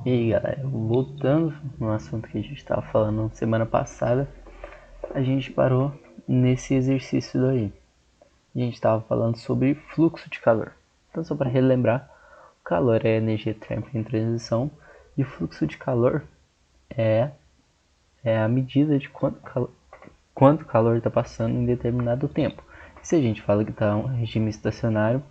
E aí galera, voltando no assunto que a gente estava falando semana passada, a gente parou nesse exercício daí. A gente estava falando sobre fluxo de calor. Então, só para relembrar, o calor é a energia térmica em transição e o fluxo de calor é, é a medida de quanto calor está passando em determinado tempo. E se a gente fala que está um regime estacionário,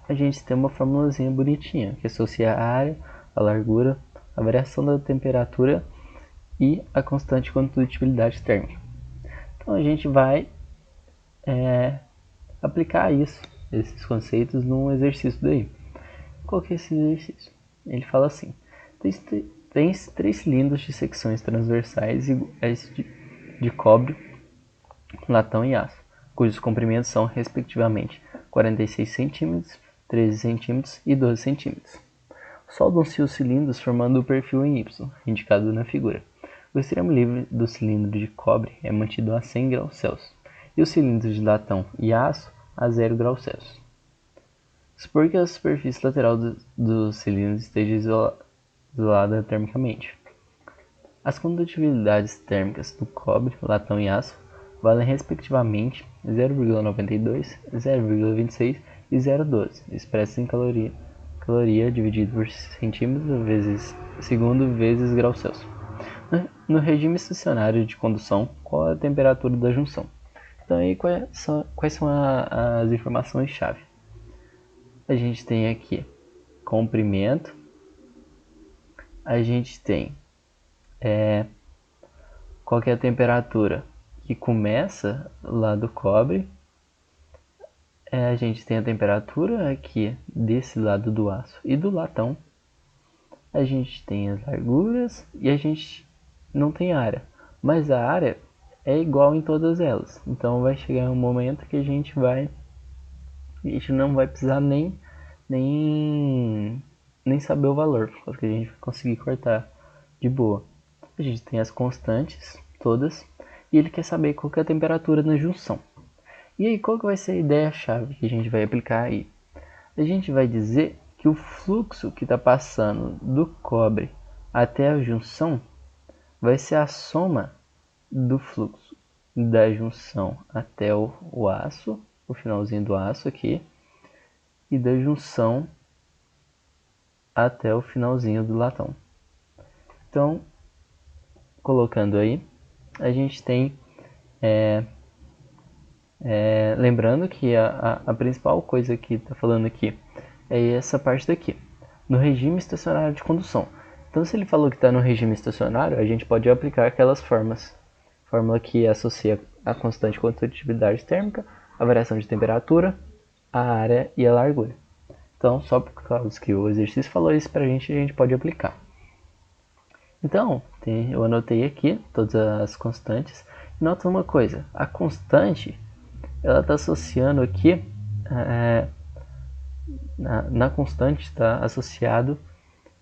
a gente tem uma formulazinha bonitinha que associa a área, a largura, a variação da temperatura e a constante condutibilidade térmica. Então a gente vai aplicar esses conceitos num exercício daí. Qual que é esse exercício? Ele fala assim: tem três cilindros de secções transversais iguais de cobre, latão e aço, cujos comprimentos são respectivamente 46 cm, 13 cm e 12 cm. Soldam-se os cilindros formando o perfil em Y, indicado na figura. O extremo livre do cilindro de cobre é mantido a 100 graus Celsius e os cilindros de latão e aço a 0 graus Celsius. Supor que a superfície lateral dos cilindros esteja isolada termicamente. As condutibilidades térmicas do cobre, latão e aço valem respectivamente 0,92, 0,26 e 0,12, expressas em caloria dividido por centímetro vezes segundo vezes graus Celsius. No regime estacionário de condução, qual é a temperatura da junção? Então, aí, quais são as informações-chave? A gente tem aqui comprimento, a gente tem qual é a temperatura que começa lá do cobre, a gente tem a temperatura aqui desse lado do aço e do latão, a gente tem as larguras e a gente não tem área, mas a área é igual em todas elas. Então vai chegar um momento que a gente não vai precisar nem saber o valor, porque a gente vai conseguir cortar de boa. A gente tem as constantes todas e ele quer saber qual que é a temperatura na junção. E aí, qual que vai ser a ideia-chave que a gente vai aplicar aí? A gente vai dizer que o fluxo que está passando do cobre até a junção vai ser a soma do fluxo da junção até o aço, o finalzinho do aço aqui, e da junção até o finalzinho do latão. Então, colocando aí, a gente tem lembrando que a principal coisa que está falando aqui é essa parte daqui, no regime estacionário de condução. Então, se ele falou que está no regime estacionário, a gente pode aplicar aquelas fórmula que associa a constante condutibilidade térmica, a variação de temperatura, a área e a largura. Então, só por causa que o exercício falou isso para a gente pode aplicar. Então, eu anotei aqui todas as constantes. Nota uma coisa, a constante ela está associando aqui, na constante está associado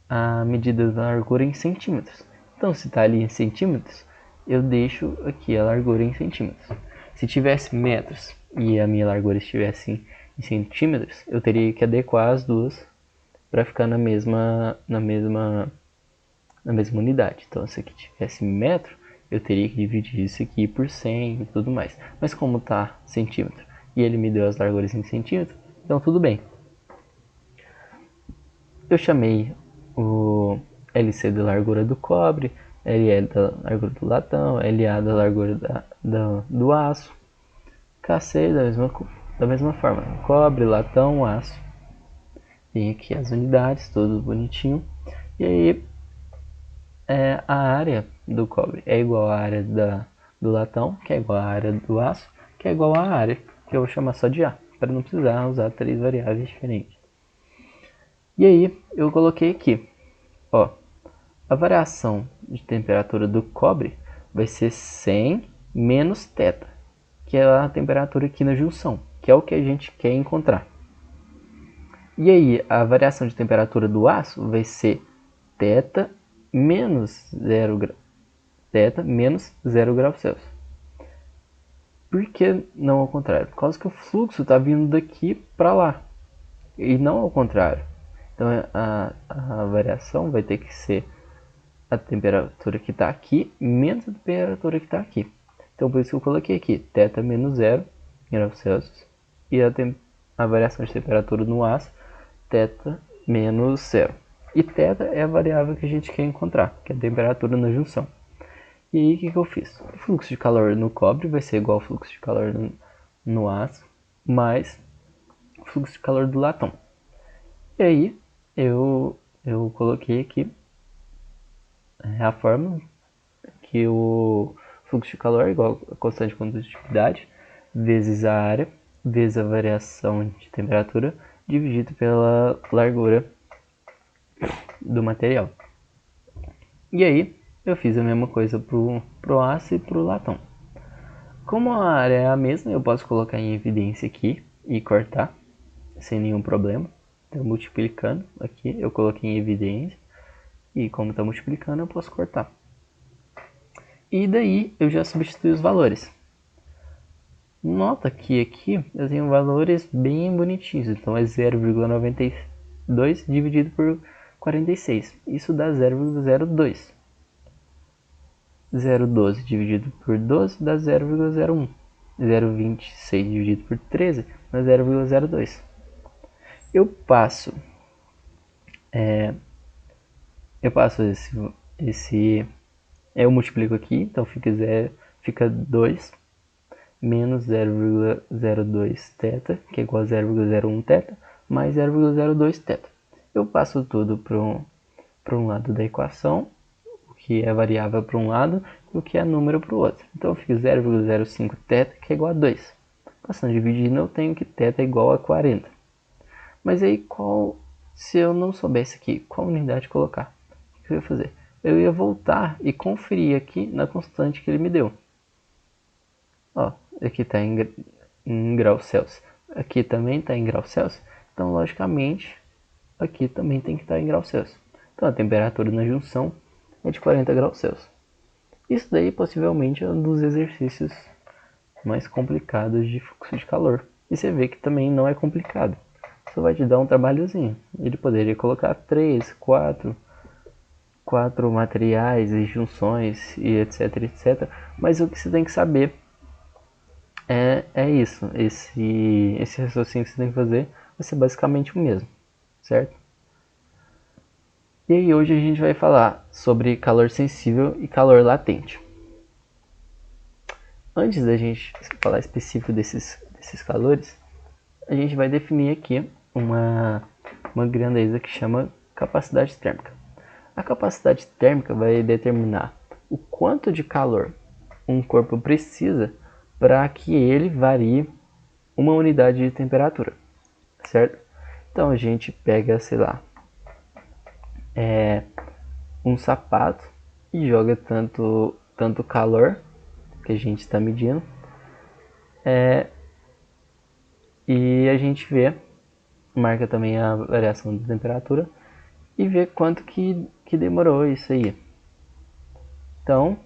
a medida da largura em centímetros. Então, se está ali em centímetros, eu deixo aqui a largura em centímetros. Se tivesse metros e a minha largura estivesse em centímetros, eu teria que adequar as duas para ficar na mesma unidade. Então, se aqui tivesse metro, eu teria que dividir isso aqui por 100 e tudo mais. Mas como está centímetro e ele me deu as larguras em centímetro, então tudo bem. Eu chamei o LC da largura do cobre, LL da largura do latão, LA da largura do aço, KC da mesma forma, cobre, latão, aço. Tem aqui as unidades, tudo bonitinho. E aí a área do cobre é igual à área do latão, que é igual à área do aço, que é igual à área, que eu vou chamar só de A, para não precisar usar três variáveis diferentes. E aí eu coloquei aqui, ó, a variação de temperatura do cobre vai ser 100 menos θ, que é a temperatura aqui na junção, que é o que a gente quer encontrar. E aí a variação de temperatura do aço vai ser θ menos 0 graus Celsius. Por que não ao contrário? Por causa que o fluxo está vindo daqui para lá e não ao contrário. Então a a variação vai ter que ser a temperatura que está aqui menos a temperatura que está aqui. Então por isso que eu coloquei aqui θ menos 0 graus Celsius e a variação de temperatura no aço θ menos 0. E θ é a variável que a gente quer encontrar, que é a temperatura na junção. E aí o que eu fiz? O fluxo de calor no cobre vai ser igual ao fluxo de calor no aço, mais o fluxo de calor do latão. E aí eu coloquei aqui a fórmula, que o fluxo de calor é igual a constante de condutividade vezes a área, vezes a variação de temperatura, dividido pela largura do material. E aí eu fiz a mesma coisa pro aço e pro latão. Como a área é a mesma, eu posso colocar em evidência aqui e cortar sem nenhum problema. Então multiplicando aqui, eu coloquei em evidência e como está multiplicando eu posso cortar. E daí eu já substituí os valores. Nota que aqui eu tenho valores bem bonitinhos, então é 0,92 dividido por 46, isso dá 0,02. 0,12 dividido por 12 dá 0,01. 0,26 dividido por 13 dá 0,02. Eu passo eu multiplico aqui, então fica 2 menos 0,02 θ, que é igual a 0,01 θ, mais 0,02 θ. Eu passo tudo para um lado da equação, o que é variável para um lado e o que é número para o outro. Então fica 0,05 θ, que é igual a 2. Passando dividindo, eu tenho que θ é igual a 40. Mas aí, se eu não soubesse aqui qual unidade colocar, o que eu ia fazer? Eu ia voltar e conferir aqui na constante que ele me deu. Ó, aqui está em graus Celsius. Aqui também está em graus Celsius. Então, logicamente, aqui também tem que estar em graus Celsius. Então, a temperatura na junção é de 40 graus Celsius. Isso daí, possivelmente, é um dos exercícios mais complicados de fluxo de calor. E você vê que também não é complicado. Só vai te dar um trabalhozinho. Ele poderia colocar 3, 4 materiais e junções e etc, etc. Mas o que você tem que saber é isso. Esse raciocínio que você tem que fazer vai ser basicamente o mesmo, certo? E aí hoje a gente vai falar sobre calor sensível e calor latente. Antes da gente falar específico desses calores, a gente vai definir aqui uma grandeza que chama capacidade térmica. A capacidade térmica vai determinar o quanto de calor um corpo precisa para que ele varie uma unidade de temperatura, certo? Então a gente pega, sei lá, um sapato e joga tanto calor que a gente está medindo, e a gente marca também a variação de temperatura e vê quanto que demorou isso aí. Então,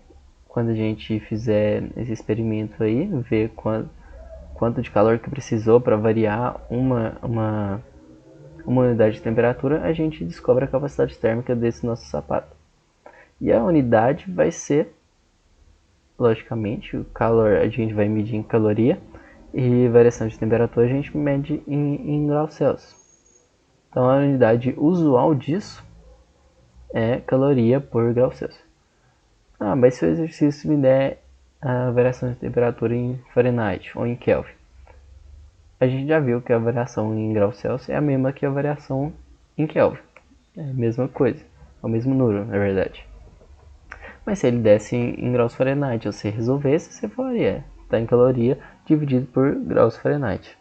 quando a gente fizer esse experimento aí, ver quanto de calor que precisou para variar uma unidade de temperatura, a gente descobre a capacidade térmica desse nosso sapato. E a unidade vai ser, logicamente, o calor a gente vai medir em caloria e variação de temperatura a gente mede em graus Celsius. Então a unidade usual disso é caloria por grau Celsius. Mas se o exercício me der a variação de temperatura em Fahrenheit ou em Kelvin, a gente já viu que a variação em graus Celsius é a mesma que a variação em Kelvin. É a mesma coisa, é o mesmo número, na verdade. Mas se ele desse em graus Fahrenheit, ou você resolvesse, você falaria, está em caloria dividido por graus Fahrenheit.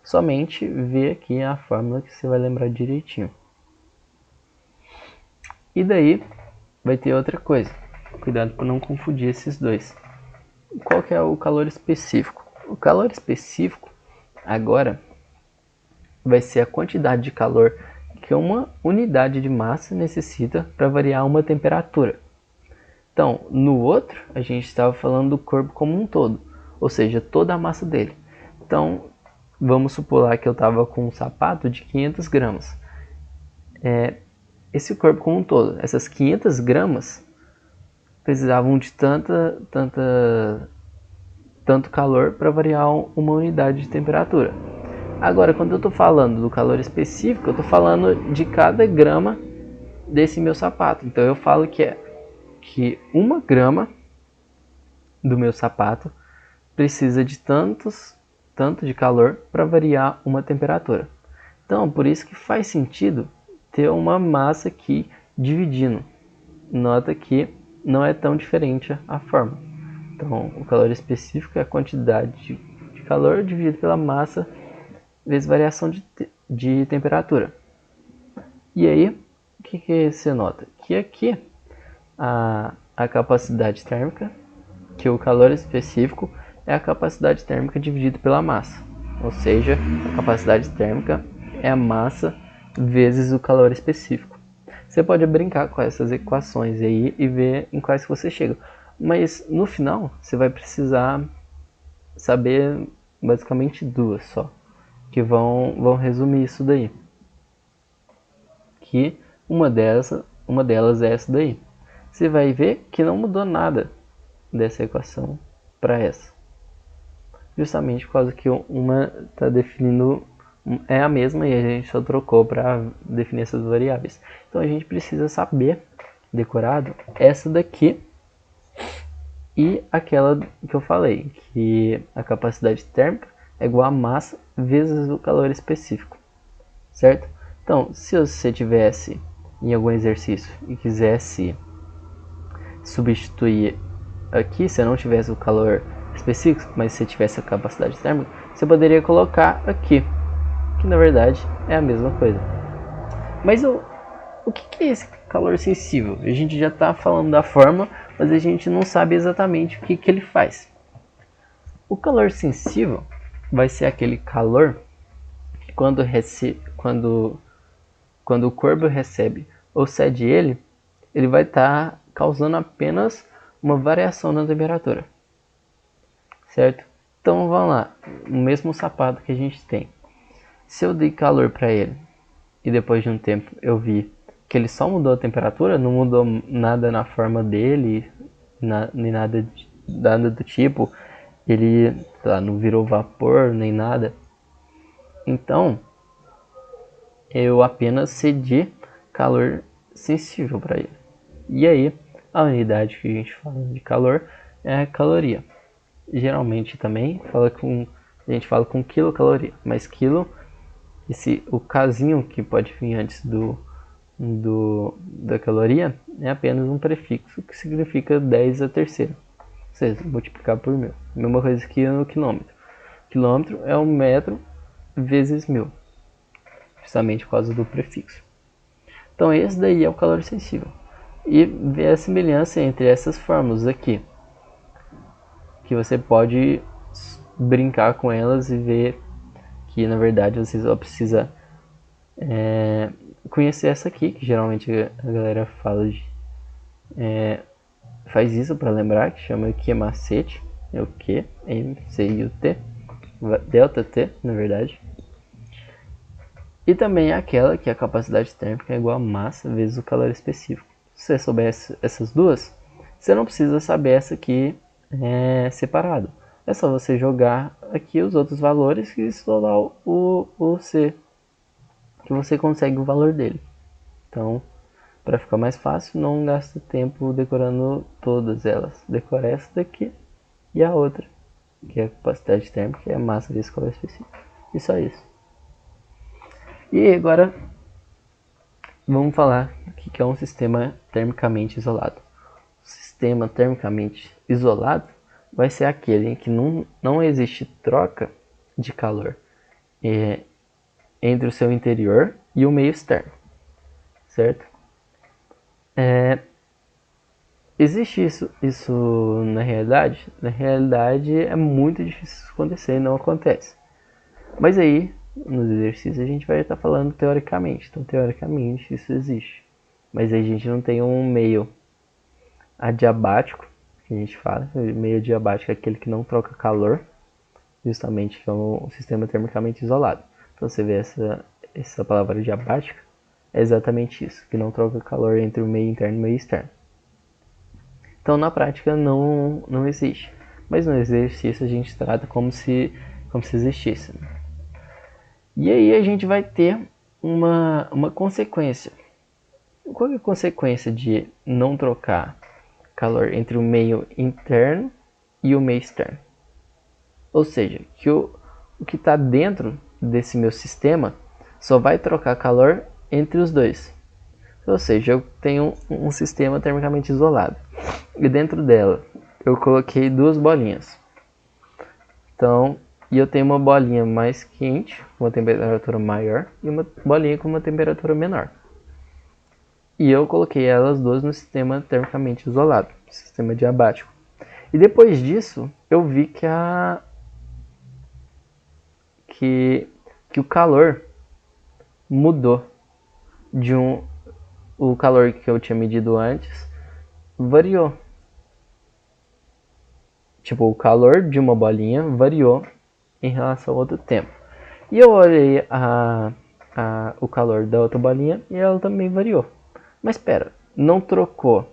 Somente ver aqui a fórmula que você vai lembrar direitinho. E daí vai ter outra coisa. Cuidado para não confundir esses dois. Qual que é o calor específico? O calor específico agora vai ser a quantidade de calor que uma unidade de massa necessita para variar uma temperatura. Então, no outro, a gente estava falando do corpo como um todo, ou seja, toda a massa dele. Então, vamos supor lá que eu estava com um sapato de 500 gramas. esse corpo como um todo, essas 500 gramas, precisavam de tanto calor para variar uma unidade de temperatura. Agora, quando eu estou falando do calor específico, eu estou falando de cada grama desse meu sapato. Então eu falo que 1 grama do meu sapato precisa de tanto de calor para variar uma temperatura. Então, por isso que faz sentido ter uma massa aqui dividindo. Nota que não é tão diferente a forma. Então, o calor específico é a quantidade de calor dividido pela massa vezes variação de temperatura. E aí, o que você nota? Que aqui a capacidade térmica, que o calor específico é a capacidade térmica dividida pela massa. Ou seja, a capacidade térmica é a massa vezes o calor específico. Você pode brincar com essas equações aí e ver em quais você chega. Mas no final, você vai precisar saber basicamente 2 só, que vão resumir isso daí. Que uma delas é essa daí. Você vai ver que não mudou nada dessa equação para essa. Justamente por causa que uma está definindo, é a mesma e a gente só trocou para definir essas variáveis. Então a gente precisa saber, decorado, essa daqui e aquela que eu falei, que a capacidade térmica é igual a massa vezes o calor específico, certo? Então, se você tivesse em algum exercício e quisesse substituir aqui, se não tivesse o calor específico, mas se tivesse a capacidade térmica, você poderia colocar aqui, que na verdade é a mesma coisa. Mas o que é esse calor sensível? A gente já está falando da forma, mas a gente não sabe exatamente o que ele faz. O calor sensível vai ser aquele calor que quando o corpo recebe ou cede ele vai estar causando apenas uma variação na temperatura, certo? Então vamos lá, o mesmo sapato que a gente tem. Se eu dei calor para ele e depois de um tempo eu vi que ele só mudou a temperatura, não mudou nada na forma dele, nem nada do tipo, ele não virou vapor nem nada. Então eu apenas cedi calor sensível para ele. E aí a unidade que a gente fala de calor é a caloria. Geralmente também a gente fala com quilocaloria, mas quilo, o casinho que pode vir antes da caloria é apenas um prefixo que significa 10 a terceira, ou seja, multiplicar por 1000. Mesma coisa que no quilômetro. Quilômetro é 1 metro vezes 1000, justamente por causa do prefixo. Então esse daí é o calor sensível. E ver a semelhança entre essas fórmulas aqui, que você pode brincar com elas e ver que na verdade você só precisa conhecer essa aqui, que geralmente a galera faz isso para lembrar, que chama Q macete, é o Q, M, C e o T, delta T na verdade. E também aquela que a capacidade térmica é igual a massa vezes o calor específico. Se você souber essas duas, você não precisa saber essa aqui separado. É só você jogar aqui os outros valores e isolar o C, que você consegue o valor dele. Então, para ficar mais fácil, não gasta tempo decorando todas elas. Decora essa daqui e a outra, que é a capacidade térmica, que é a massa vezes calor específico. E só isso. E agora vamos falar o que é um sistema termicamente isolado. O sistema termicamente isolado vai ser aquele em que não existe troca de calor entre o seu interior e o meio externo, certo? Existe isso na realidade? Na realidade é muito difícil acontecer e não acontece. Mas aí, nos exercícios, a gente vai estar falando teoricamente. Então, teoricamente, isso existe. Mas a gente não tem um meio adiabático, que a gente fala. O meio adiabático é aquele que não troca calor, justamente, que é um sistema termicamente isolado. Então, você vê essa palavra adiabática, é exatamente isso, que não troca calor entre o meio interno e o meio externo. Então na prática não existe, mas no exercício a gente trata como se existisse. E aí a gente vai ter uma consequência. Qual é a consequência de não trocar calor entre o meio interno e o meio externo? Ou seja, que o que está dentro desse meu sistema só vai trocar calor entre os dois. Ou seja, eu tenho um sistema termicamente isolado. E dentro dela eu coloquei duas bolinhas. Então, e eu tenho uma bolinha mais quente, com uma temperatura maior, e uma bolinha com uma temperatura menor. E eu coloquei elas duas no sistema termicamente isolado, sistema diabático. E depois disso, eu vi que o calor mudou o calor que eu tinha medido antes variou. Tipo, o calor de uma bolinha variou em relação ao outro tempo. E eu olhei o calor da outra bolinha e ela também variou. Mas espera, não trocou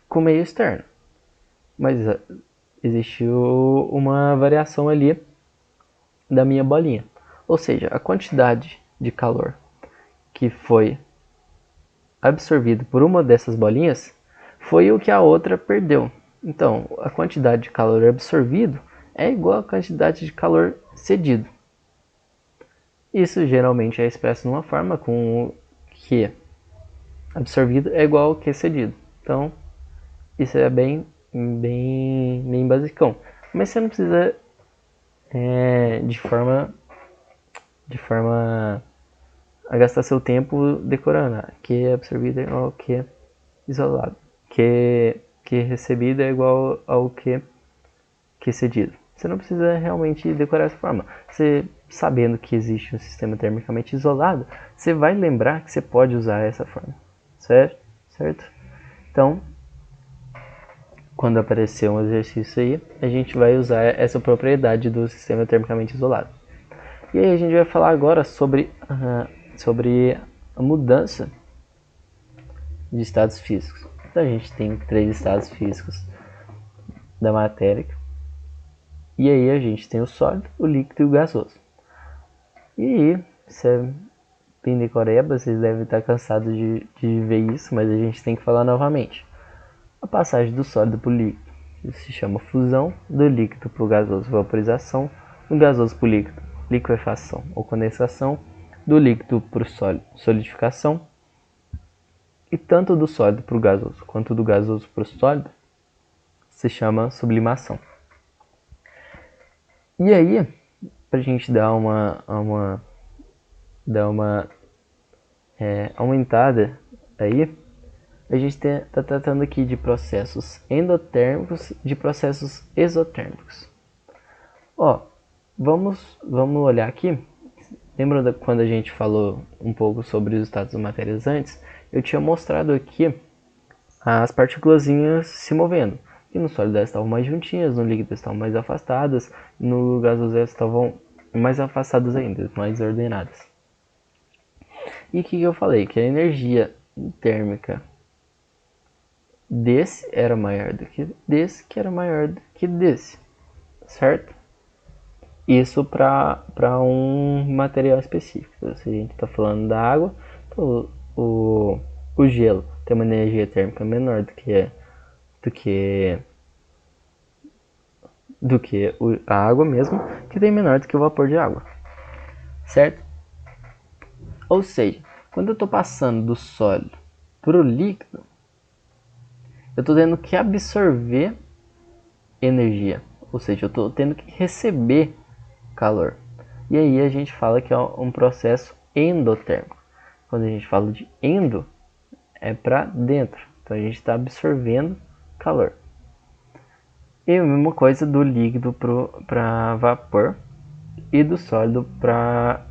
com o meio externo. Mas existiu uma variação ali da minha bolinha. Ou seja, a quantidade de calor que foi absorvido por uma dessas bolinhas foi o que a outra perdeu. Então, a quantidade de calor absorvido é igual à quantidade de calor cedido. Isso geralmente é expresso numa forma com que absorvido é igual ao que cedido. Então, isso é bem basicão. Mas você não precisa de forma a gastar seu tempo decorando. Que absorvido é igual ao que isolado. Que recebido é igual ao que cedido. Você não precisa realmente decorar essa forma. Você, sabendo que existe um sistema termicamente isolado, você vai lembrar que você pode usar essa forma. Certo? Então, quando aparecer um exercício aí, a gente vai usar essa propriedade do sistema termicamente isolado. E aí a gente vai falar agora sobre a mudança de estados físicos. Então a gente tem 3 estados físicos da matéria. E aí a gente tem o sólido, o líquido e o gasoso. E aí, isso é bem decoreba, vocês devem estar cansados de ver isso, mas a gente tem que falar novamente. A passagem do sólido para o líquido isso se chama fusão, do líquido para o gasoso, vaporização, do gasoso para o líquido, liquefação ou condensação, do líquido para o sólido, solidificação, e tanto do sólido para o gasoso quanto do gasoso para o sólido se chama sublimação. E aí, para a gente dar uma aumentada aí, a gente está tratando aqui de processos endotérmicos, de processos exotérmicos. Vamos olhar aqui. Lembra quando a gente falou um pouco sobre os estados da matéria antes? Eu tinha mostrado aqui as partículazinhas se movendo. E no sólido elas estavam mais juntinhas, no líquido estavam mais afastadas, no gasoso elas estavam mais afastadas ainda, mais ordenadas. E o que eu falei? Que a energia térmica desse era maior do que desse, que era maior do que desse, certo? Isso para um material específico. Se a gente está falando da água, o gelo tem uma energia térmica menor do que a água mesmo, que tem menor do que o vapor de água, certo? Ou seja, quando eu estou passando do sólido para o líquido, eu estou tendo que absorver energia, ou seja, eu estou tendo que receber calor. E aí a gente fala que é um processo endotérmico. Quando a gente fala de endo, é para dentro. Então a gente está absorvendo calor. E a mesma coisa do líquido para vapor e do sólido para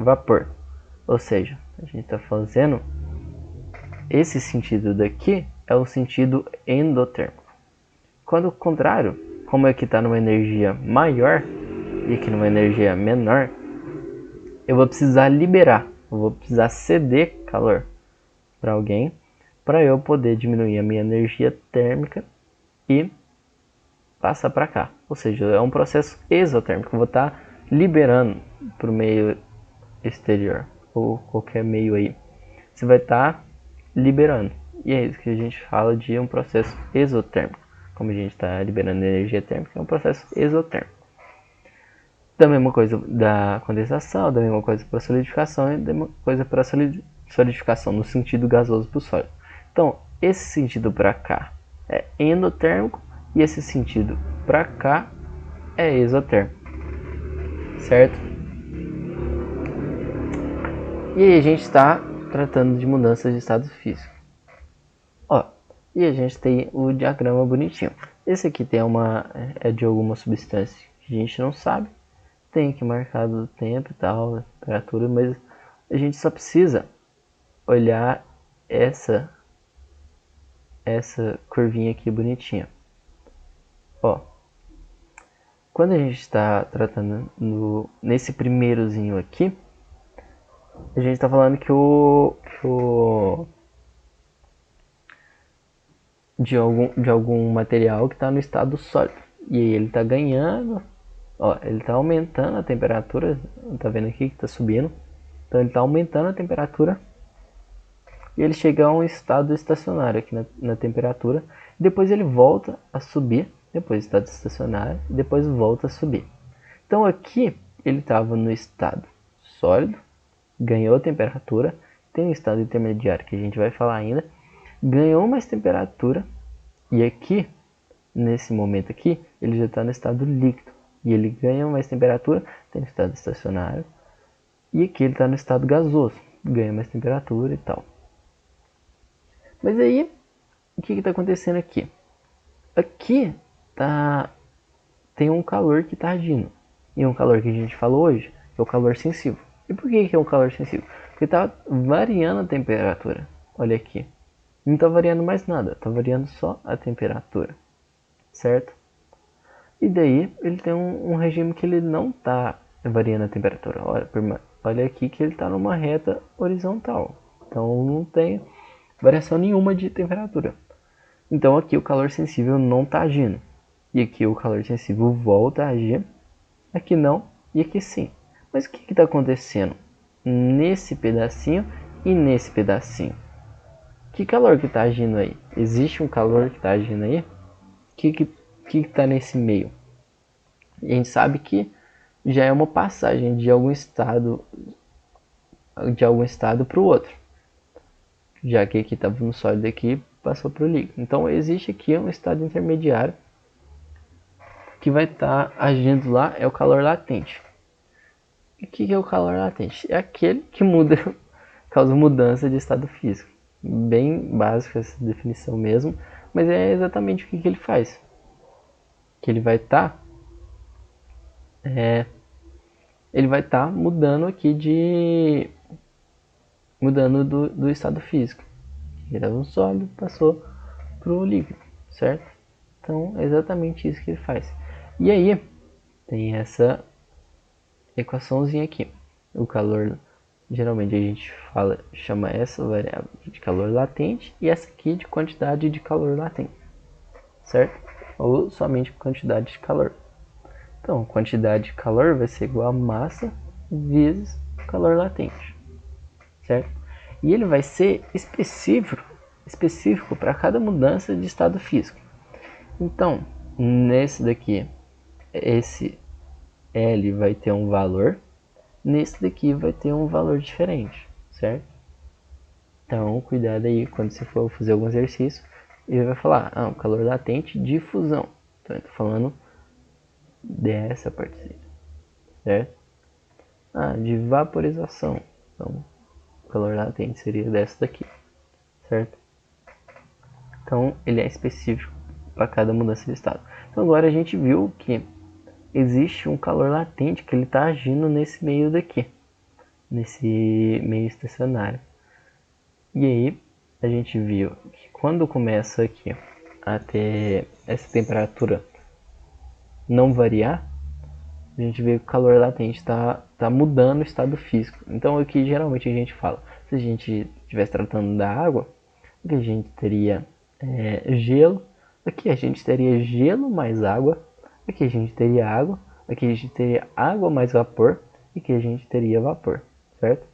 vapor. Ou seja, a gente está fazendo esse sentido daqui é o sentido endotérmico. Quando o contrário, como aqui está numa energia maior e aqui numa energia menor, eu vou precisar liberar Eu vou precisar ceder calor para alguém para eu poder diminuir a minha energia térmica e passar para cá. Ou seja, é um processo exotérmico. Eu vou estar liberando para o meio exterior ou qualquer meio aí. Você vai estar liberando. E é isso que a gente fala de um processo exotérmico. Como a gente está liberando energia térmica, é um processo exotérmico. Da mesma coisa da condensação, da mesma coisa para solidificação e da mesma coisa para solidificação no sentido gasoso para o sólido. Então, esse sentido para cá é endotérmico e esse sentido para cá é exotérmico, certo? E aí a gente está tratando de mudanças de estado físico. Ó, e a gente tem o diagrama bonitinho. Esse aqui tem é de alguma substância que a gente não sabe. Tem aqui marcado o tempo e tal, a temperatura, mas a gente só precisa olhar essa curvinha aqui bonitinha. Ó, quando a gente está tratando nesse primeirozinho aqui, a gente está falando que de algum material que está no estado sólido. E aí ele está ganhando, ó, ele está aumentando a temperatura, tá vendo aqui que está subindo. Então ele está aumentando a temperatura e ele chega a um estado estacionário aqui na temperatura. Depois ele volta a subir, depois estado estacionário, e depois volta a subir. Então aqui ele estava no estado sólido, ganhou temperatura, tem um estado intermediário que a gente vai falar ainda, ganhou mais temperatura, e aqui, nesse momento aqui, ele já está no estado líquido, e ele ganha mais temperatura, tem um estado estacionário, e aqui ele está no estado gasoso, ganha mais temperatura e tal. Mas aí, o que está acontecendo aqui? Aqui tem um calor que está agindo, e um calor que a gente falou hoje, que é o calor sensível. E por que é um calor sensível? Porque está variando a temperatura. Olha aqui. Não está variando mais nada. Está variando só a temperatura. Certo? E daí ele tem um regime que ele não está variando a temperatura. Olha aqui que ele está numa reta horizontal. Então não tem variação nenhuma de temperatura. Então aqui o calor sensível não está agindo. E aqui o calor sensível volta a agir. Aqui não. E aqui sim. Mas o que está acontecendo nesse pedacinho e nesse pedacinho? Que calor que está agindo aí? Existe um calor que está agindo aí? O que está nesse meio? A gente sabe que já é uma passagem de algum estado para o outro. Já que aqui estava no sólido, aqui passou para o líquido. Então existe aqui um estado intermediário que vai estar agindo lá, é o calor latente. O que é o calor latente? É aquele que causa mudança de estado físico. Bem básica essa definição mesmo, mas é exatamente o que ele faz. Que ele vai estar mudando aqui mudando do estado físico. Ele era um sólido, passou para o líquido, certo? Então é exatamente isso que ele faz. E aí tem essa equaçãozinha aqui. O calor, geralmente a gente chama essa variável de calor latente e essa aqui de quantidade de calor latente, certo? Ou somente quantidade de calor. Então, quantidade de calor vai ser igual a massa vezes calor latente, certo? E ele vai ser específico para cada mudança de estado físico. Então, nesse daqui, esse L vai ter um valor, nesse daqui vai ter um valor diferente, certo? Então, cuidado aí quando você for fazer algum exercício, ele vai falar, o calor latente de fusão. Então, eu estou falando dessa partezinha, certo? De vaporização. Então, o calor latente seria dessa daqui, certo? Então, ele é específico para cada mudança de estado. Então, agora a gente viu que existe um calor latente que ele está agindo nesse meio daqui, nesse meio estacionário. E aí a gente viu que quando começa aqui a ter essa temperatura não variar, a gente vê que o calor latente está tá mudando o estado físico. Então aqui geralmente a gente fala, se a gente estivesse tratando da água, aqui a gente teria gelo, aqui a gente teria gelo mais água, aqui a gente teria água, aqui a gente teria água mais vapor, e aqui a gente teria vapor, certo?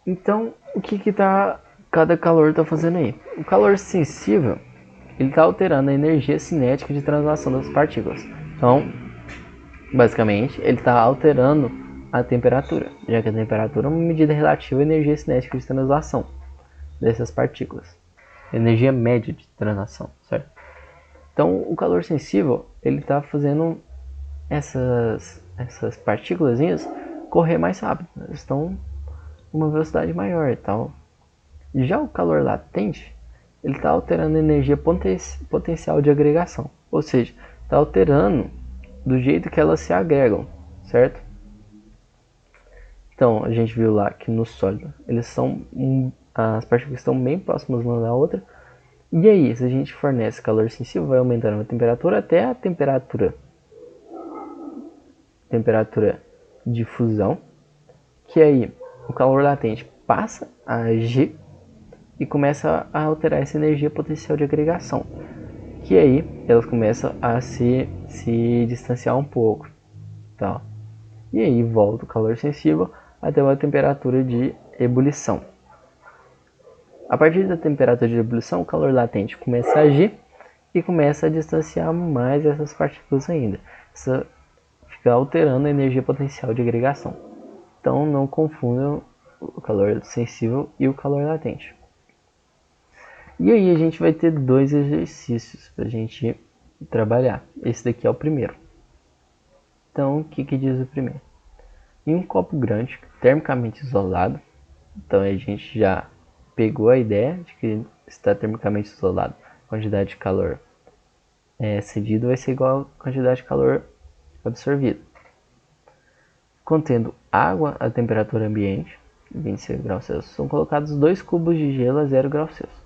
Então, o que cada calor está fazendo aí? O calor sensível, ele está alterando a energia cinética de translação das partículas. Então, basicamente, ele está alterando a temperatura, já que a temperatura é uma medida relativa à energia cinética de translação dessas partículas. Energia média de translação, certo? Então, o calor sensível, ele está fazendo essas partículas correr mais rápido. Elas estão uma velocidade maior e tal. Já o calor latente, ele está alterando a energia potencial de agregação, ou seja, está alterando do jeito que elas se agregam, certo? Então, a gente viu lá que no sólido, as partículas estão bem próximas uma da outra. E aí, se a gente fornece calor sensível, vai aumentando a temperatura até a temperatura de fusão, que aí o calor latente passa a agir e começa a alterar essa energia potencial de agregação, que aí elas começam a se distanciar um pouco, tá? E aí volta o calor sensível até uma temperatura de ebulição. A partir da temperatura de ebulição, o calor latente começa a agir e começa a distanciar mais essas partículas ainda. Isso fica alterando a energia potencial de agregação. Então não confundam o calor sensível e o calor latente. E aí a gente vai ter dois exercícios para a gente trabalhar. Esse daqui é o primeiro. Então o que diz o primeiro? Em um copo grande, termicamente isolado, então a gente já pegou a ideia de que está termicamente isolado, a quantidade de calor cedido vai ser igual à quantidade de calor absorvido. Contendo água a temperatura ambiente, 26 graus Celsius, são colocados 2 cubos de gelo a 0 graus Celsius.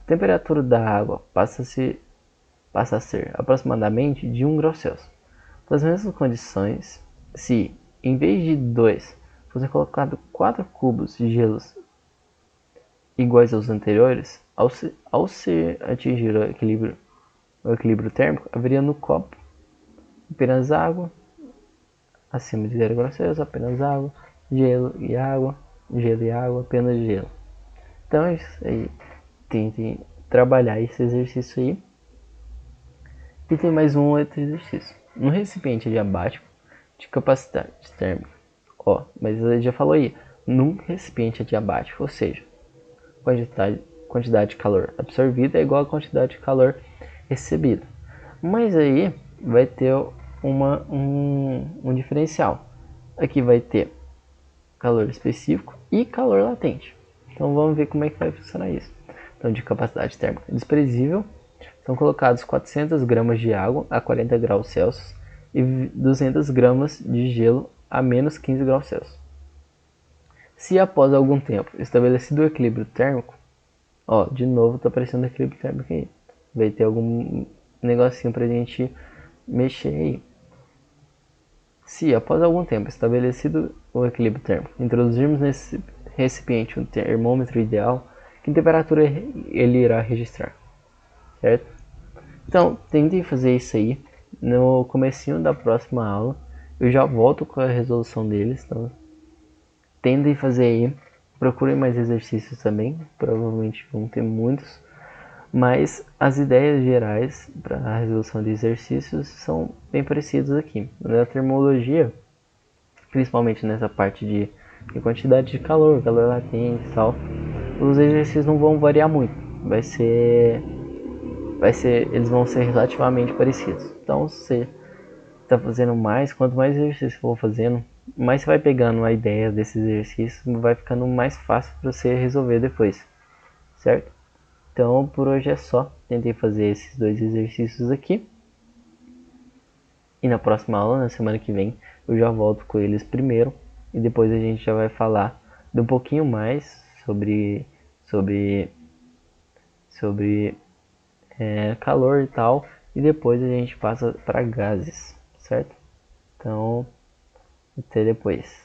A temperatura da água passa a ser aproximadamente de 1 grau Celsius. Nas mesmas condições, se em vez de 2 fossem colocados 4 cubos de gelos iguais aos anteriores, ao se atingir o equilíbrio térmico, haveria no copo apenas água, acima de 0 graus Celsius, apenas água, gelo e água, apenas gelo. Então, isso aí, tentem trabalhar esse exercício aí. E tem mais um outro exercício. No recipiente adiabático de capacidade térmica, mas ele já falou aí, num recipiente adiabático, ou seja, quantidade de calor absorvida é igual à quantidade de calor recebida. Mas aí vai ter um diferencial. Aqui vai ter calor específico e calor latente. Então vamos ver como é que vai funcionar isso. Então, de capacidade térmica desprezível, são colocados 400 gramas de água a 40 graus Celsius e 200 gramas de gelo a menos 15 graus Celsius. Se após algum tempo estabelecido o equilíbrio térmico, de novo está aparecendo o equilíbrio térmico aí. Vai ter algum negocinho para a gente mexer aí. Se após algum tempo estabelecido o equilíbrio térmico, introduzirmos nesse recipiente um termômetro ideal, que temperatura ele irá registrar, certo? Então, tentem fazer isso aí. No comecinho da próxima aula, eu já volto com a resolução deles. Então, tentem fazer aí. Procurem mais exercícios também. Provavelmente vão ter muitos. Mas as ideias gerais para a resolução de exercícios são bem parecidas aqui. Na termologia, principalmente nessa parte de quantidade de calor latente e tal, os exercícios não vão variar muito. Eles vão ser relativamente parecidos. Então, se você está fazendo mais, quanto mais exercício for fazendo, mais você vai pegando a ideia desses exercícios, vai ficando mais fácil para você resolver depois, certo? Então, por hoje é só. Tentei fazer esses dois exercícios aqui. E na próxima aula, na semana que vem, eu já volto com eles primeiro. E depois a gente já vai falar de um pouquinho mais sobre calor e tal. E depois a gente passa para gases, certo? Então, Até depois.